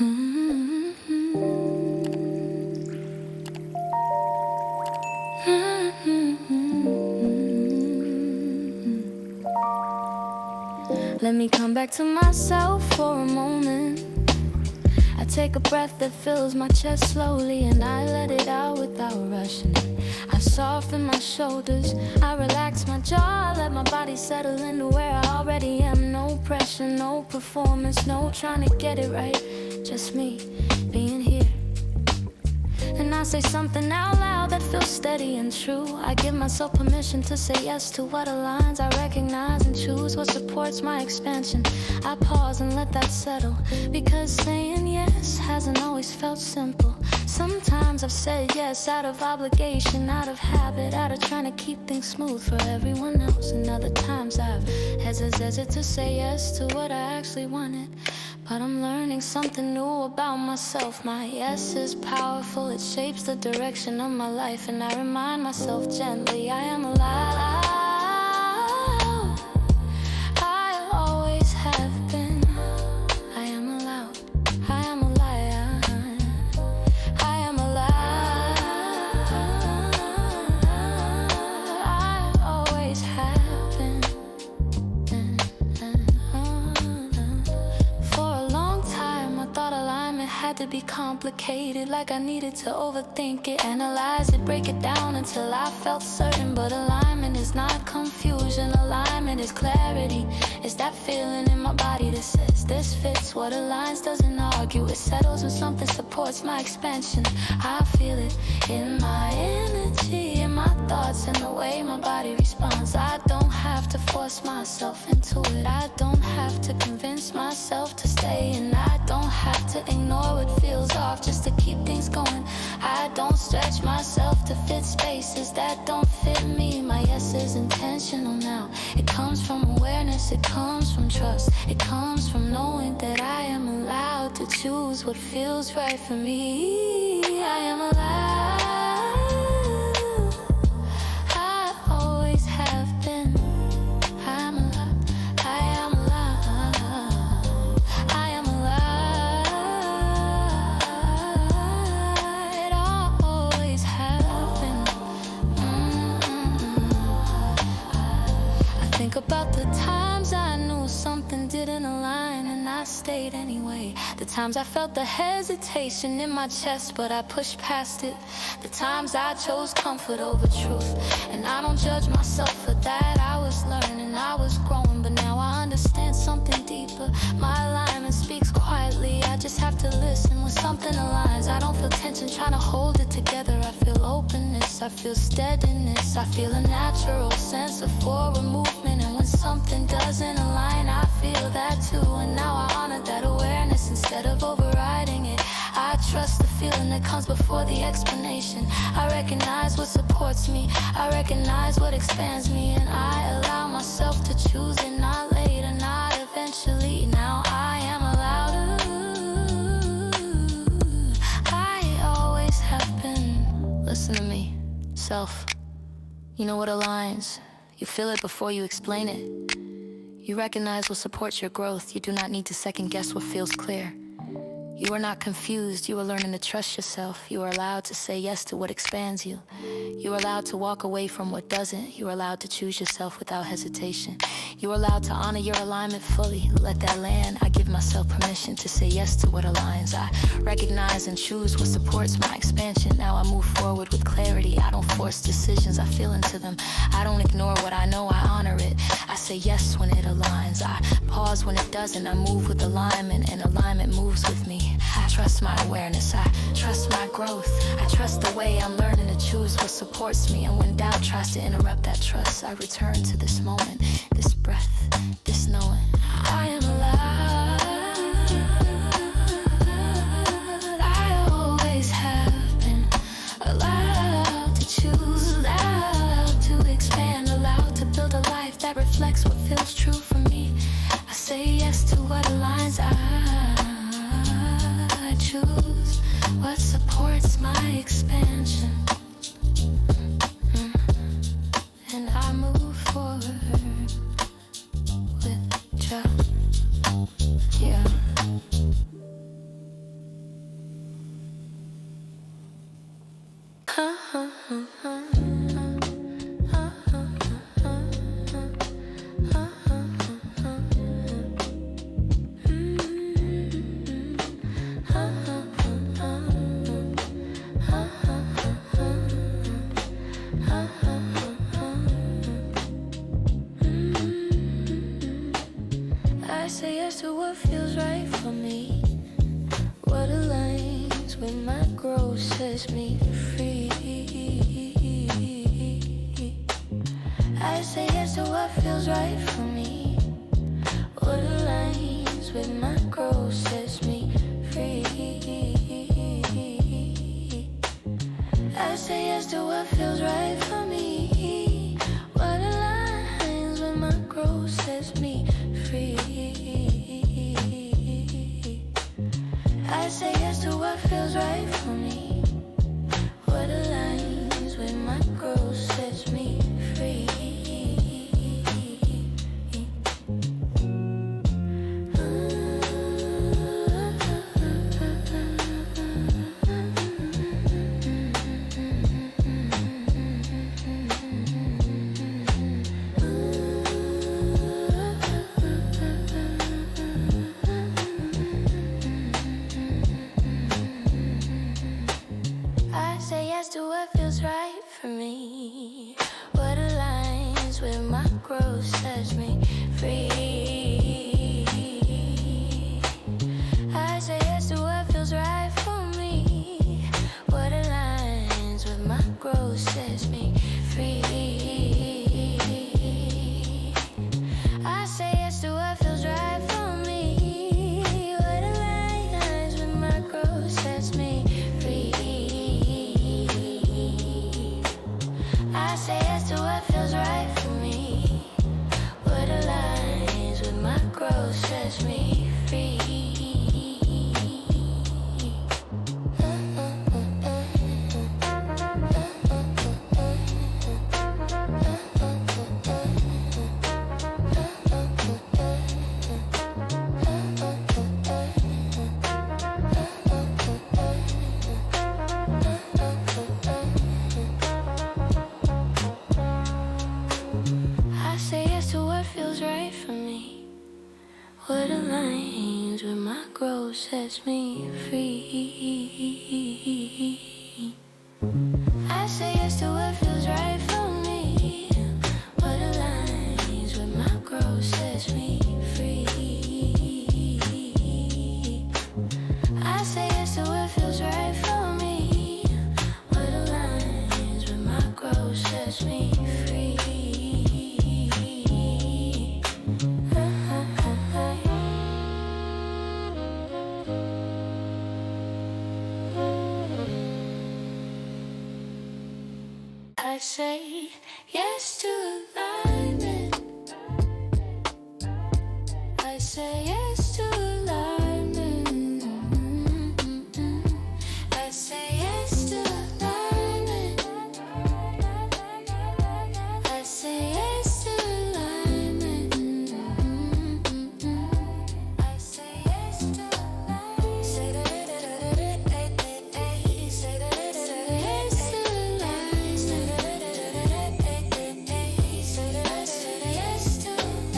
Let me come back to myself for a moment. I take a breath that fills my chest slowly, and I let it out without rushing it. I soften my shoulders, I relax my jaw, let my body settle into where I already am. No pressure, no performance, no trying to get it right. Just me being here. And I say something out loud that feels steady and true. I give myself permission to say yes to what aligns. I recognize and choose what supports my expansion. I pause and let that settle, because saying yes hasn't always felt simple. Sometimes I've said yes out of obligation, out of habit, out of trying to keep things smooth for everyone else. And other times I've hesitated to say yes to what I actually wanted. But I'm learning something new about myself. My yes is powerful, it shapes the direction of my life. And I remind myself gently, I am allowed. I always have been. I am allowed. I am alive. I am allowed. I always have been. Had to be complicated, like I needed to overthink it, analyze it, break it down until I felt certain. But alignment is not confusion, alignment is clarity. It's that feeling in my body that says this fits. What aligns doesn't argue, it settles when something supports my expansion. I feel it in my energy, in my thoughts, and the way my body responds. I don't have to force myself into it, I don't have to convince myself to stay, and I don't have to ignore what feels off just to keep things going. I don't stretch myself to fit spaces that don't fit me. My yes is intentional now. It comes from awareness, it comes from trust, it comes from knowing that I am allowed to choose what feels right for me. I am allowed. I always have been. I'm allowed. I am allowed. I am allowed. It always have been. I think about the times I knew something didn't align and I stayed anyway. The times I felt the hesitation in my chest, but I pushed past it. The times I chose comfort over truth, and I don't judge myself for that. I was learning, I was growing, but now I understand something deeper. My alignment speaks quietly, I just have to listen when something aligns. I don't feel tension trying to hold it together. I feel openness, I feel steadiness, I feel a natural sense of forward movement. And when something doesn't align, I feel that too. And now I honor that awareness instead of overriding it. I trust the feeling that comes before the explanation. I recognize what supports me, I recognize what expands me, and I allow myself to choose it, not later, not eventually. Now I am allowed. I always have been. Listen to me, self. You know what aligns. You feel it before you explain it. You recognize what supports your growth. You do not need to second guess what feels clear. You are not confused, you are learning to trust yourself. You are allowed to say yes to what expands you. You are allowed to walk away from what doesn't. You are allowed to choose yourself without hesitation. You are allowed to honor your alignment fully. Let that land. I give myself permission to say yes to what aligns. I recognize and choose what supports my expansion. Now I move forward with clarity. I don't force decisions, I feel into them. I don't ignore what I know, I honor it. I say yes when it aligns. I pause when it doesn't. I move with alignment, and alignment moves with me. I trust my awareness, I trust my growth. I trust the way I'm learning to choose what supports me. And when doubt tries to interrupt that trust, I return to this moment, this breath, this knowing. I am allowed. I always have been allowed to choose, allowed to expand, allowed to build a life that reflects what feels true for me. I say yes to what aligns. I choose what supports my expansion, and I move forward with trust. Yeah. I say yes to what feels right for me, what aligns with my growth sets me free. I say yes to what feels right for me, what aligns with my growth sets me free. I say yes to what feels right for me, what aligns with my growth sets me free. I say yes to what feels right for me, what aligns with my growth sets me free. I say yes to what feels right for me, what aligns with my growth sets me free. I say yes to what feels right for me, what aligns with my growth sets me free. I say yes to what feels right for me, what aligns with my growth sets me free. I say yes to what feels right for me, what aligns with my growth sets me free. I say yes to what feels right for me, what aligns with my growth sets me free. I say yes to what feels right for me, what aligns with my growth sets me free. I say yes to what feels right for me, what aligns with my growth sets me free. I say yes to alignment. I say yes to alignment. I say yes to alignment. I say yes to alignment. I say yes to alignment. Say that. Say that. Yes to alignment. Say that. Say that. Yes to alignment.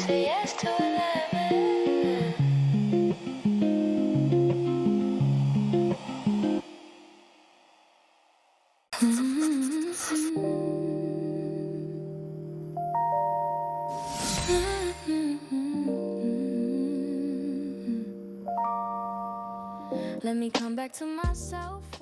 say yes to 11. Let me come back to myself.